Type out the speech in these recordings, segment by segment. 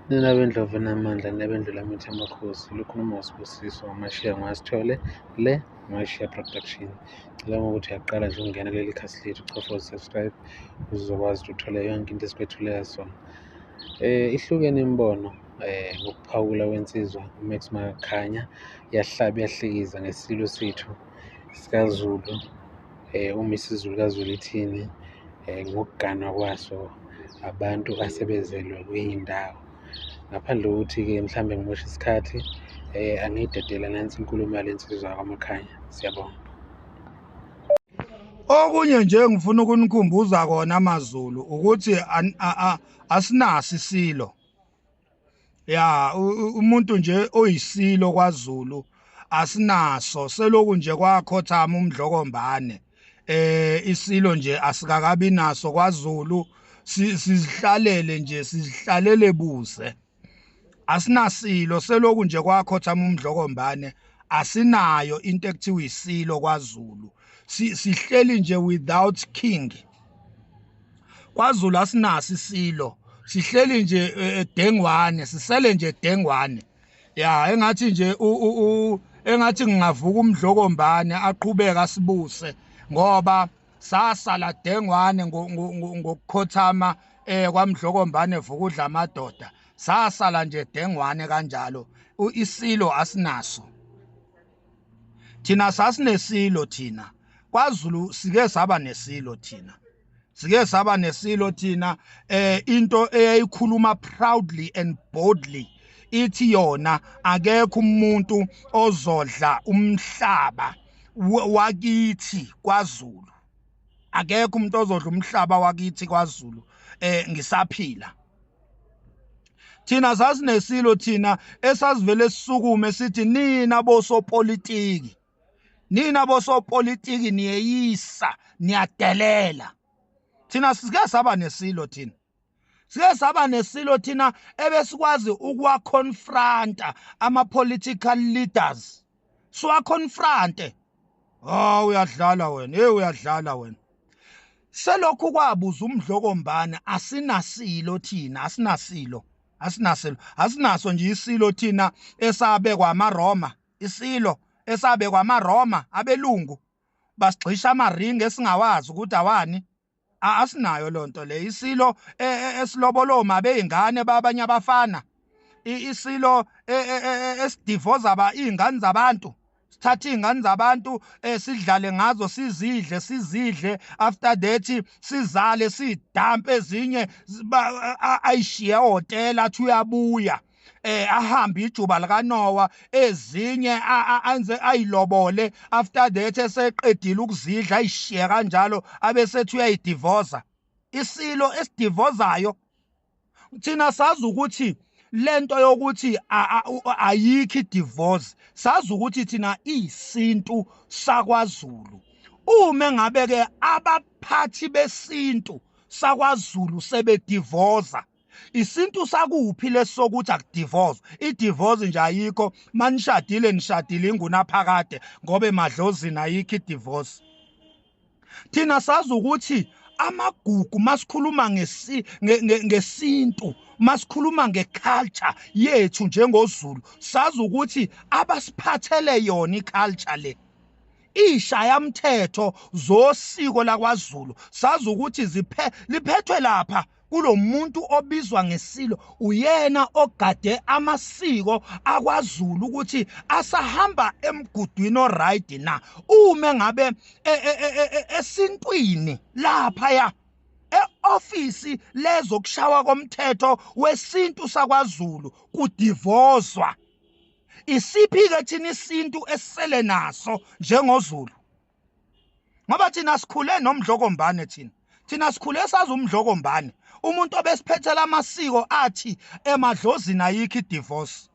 Nina bendlovu enamandla nebendlula mithi amakhosi lukhuluma uSibusiso Mashiya Ngwasithole le Mashiya Production. Ngicela ukuthi uyaqala nje ungena kuleli khasi lethu ucofa subscribe uzokwazi ukuthi uthole yonke into esibethulela sona. Ihlukene imibono ngokuphawula wensizwa uMax Makhanya yahlaba yahlekiza ngesilo sethu sikaZulu uma isiZulu kaZulu ithini ngokuganwa kwaso abantu asebezelwe kuyindawo. Ngaphandle kokuthi-ke mhlambe ngimoshe isikhathi angiyidedela nansi inkulumo yale nsizwa yakwaMakhanya. Siyabonga. Okunye nje ngifuna ukunikhumbuza kona amaZulu ukuthi asinaso isilo. Ya umuntu nje oyisilo kwaZulu asinaso, seloku nje kwakhothama umdlokombane. Isilo nje asikakabi naso kwaZulu, sizihlalele nje sizihlalele buze. Asinasilo, seloku nje kwakhothama umdlokombane, asinayo into ekuthiwa isilo kwaZulu. Sihleli nje without king. KwaZulu asinaso isilo, sihleli nje dengwane, sisele nje dengwane. Ya engathi nje engathi ngingavuka umdlokombane aqhubeka asibuse ngoba sasala dengwane ngokukhothama kwamdlokombane vuka udla amadoda. Sasala nje dengwane kanjalo. Isilo asinaso. Thina sasinesilo thina. KwaZulu sike saba nesilo thina. Sike saba nesilo thina into eyayikhuluma proudly and boldly ithi yona akekho umuntu ozodla umhlaba wakithi kwaZulu. Akekho umuntu ozodla umhlaba wakithi kwaZulu ngisaphila. Thina sasinesilo thina esasivele sisukume sithi nina bosopolitiki. Nina bosopolitiki niyeyisa, niyadelela. Thina sike saba nesilo thina. Sike saba nesilo thina ebesikwazi ukuwa-confronta ama-political leaders. Siwa-confronte. Oh uyadlala wena, uyadlala wena. Selokhu kwabuza umdlokombane asinasilo thina, asinasilo. Asinaso nje isilo thina esabekwa amaRoma, isilo esabekwa amaRoma abelungu basigxisha amaringi esingawazi ukuthi awani. Asinayo lonto le. Isilo esiloboloma beingane babanye abafana. Isilo esidivoza izingane zabantu. Sithatha izingane zabantu sidlale ngazo, sizidle after that sizale sidampe ezinye ayishiye hotel athi uyabuya ahambe ijuba likaNoah, ezinye anze ayilobole after that eseqedile ukuzidla ayishiye kanjalo abesethi uyayidivoza. Isilo esidivozayo. Thina sazi ukuthi lento yokuthi ayikho idivorce, sazi ukuthi thina isintu sakwaZulu. Uma ngabe ke abaphathi besintu sakwaZulu sebedivoza, isintu sakuphi lesokuthi akudivorce? Idivorce nje ayikho, manishadile ingunaphakade ngoba emadlozini ayikho idivorce. Thina sazi ukuthi amagugu masikhuluma ngesintu, masikhuluma ngeculture yethu njengoZulu, sazi ukuthi abasiphathele yona iculture le, ishayamthetho zosiko lakwaZulu, sazi ukuthi liphethwe lapha kulo muntu obizwa ngesilo. Uyena ogade amasiko akwaZulu ukuthi asahamba emgudwini oright na. Uma ngabe esintwini lapha ya e-ofisi lezokushawa komthetho wesintu sakwaZulu kudivozwa, isiphi-ke thina isintu esisele naso njengoZulu? Ngoba thina sikhule nomdlokombane, thina sikhule sazi umdlokombane. Umuntu obesiphethela amasiko athi emadlozini ayikho idivorce.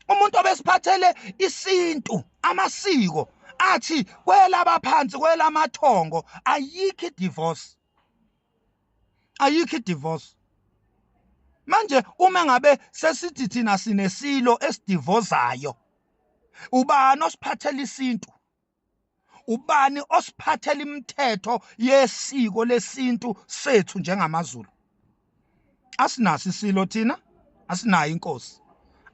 Umuntu obesiphathele isintu amasiko athi kwelabaphansi kwelamathongo ayikho idivorce. Ayikho idivorce. Manje uma ngabe sesithi thina sinesilo esidivozayo, ubani osiphathela isintu? Ubani osiphathela imithetho yesiko lesintu sethu njengamaZulu? Asinaso isilo thina. asinayo inkosi.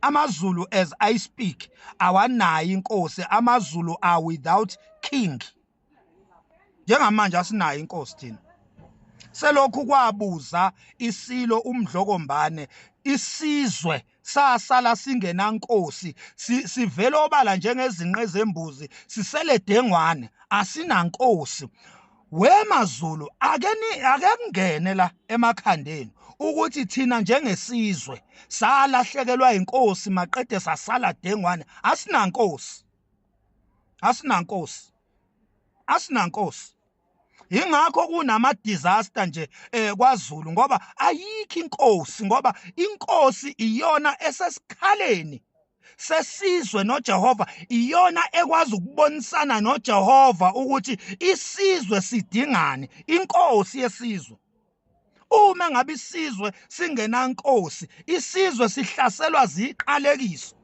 AmaZulu as I speak awanayo inkosi. AmaZulu are without king. Njengamanje asinayo inkosi thina. Selokhu kwabuza iSilo uMdlokombane, isizwe sasala singenankosi, sivele obala njengezinqe zembuzi, sisele dengwane, asinankosi. WeMaZulu ake kungene la emakhandeni ukuthi thina njengesizwe salahlekelwa inkosi maqede sasala dengwane, asinankosi. Ingakho kunama disaster nje kwaZulu ngoba ayikho inkosi, ngoba inkosi iyona esesikhaleni sesizwe noJehova, iyona ekwazi ukubonisana noJehova ukuthi isizwe sidingani, inkosi yesizwe. Uma ngabe isizwe singenankosi, isizwe sihlaselwa ziqalekiso.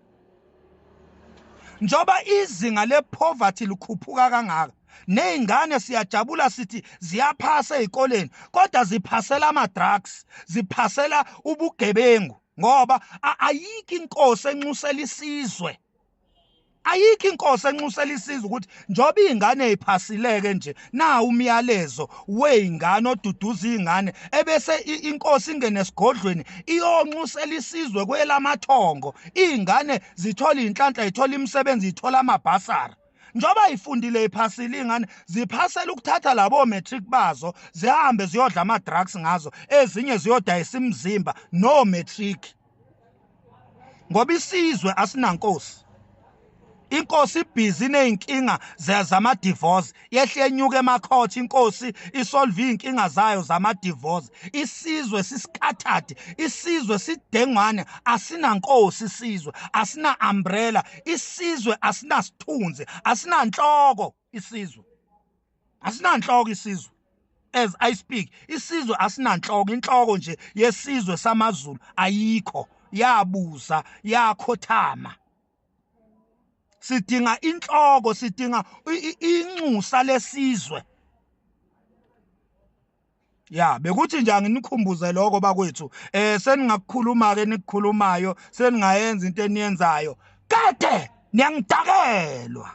Njoba izinga lepoverty likhuphuka kangaka, nezingane siyajabula sithi ziyaphasa ezikoleni, kodwa ziphasela ama-drugs, ziphasela ubugebengu, ngoba ayikho inkosi enxusela isizwe. Ayikho inkosi enxusela isizwe ukuthi njoba izingane eziphasileke nje, na umyalezo weingane oduduza izingane, ebese inkosi ingene esigodlweni iyonxusela isizwe kwelamathongo, izingane zithola inhlanhla, zithola imisebenzi, zithola amabhasara. Njoba ifundile iphasile izingane, ziphasela ukuthatha labo matric bazo zihambe ziyodla ama-drugs ngazo, ezinye ziyodayisa imizimba no matric. Ngoba isizwe asinankosi. Inkosi ibhizi ney'nkinga zama-divorce, yehle yenyuka ema-court, inkosi isolve iy'nkinga zayo zama-divorce. Isizwe sisikhathadi, isizwe sidengwane, asinankosi isizwe, asina-umbrella, isizwe asinasithunzi, asinanhloko isizwe. Asinanhloko isizwe. As I speak, isizwe asinanhloko, inhloko nje yesizwe samaZulu ayikho, yabuza, yakhothama. Sidinga inhloko, sidinga inxusa lesizwe. Ya, bekuthi nje anginikhumbuze lokho bakwethu. Seningakukhuluma ke nikukhulumayo, seningayenza into eniyenzayo. Kade niyangidakelwa.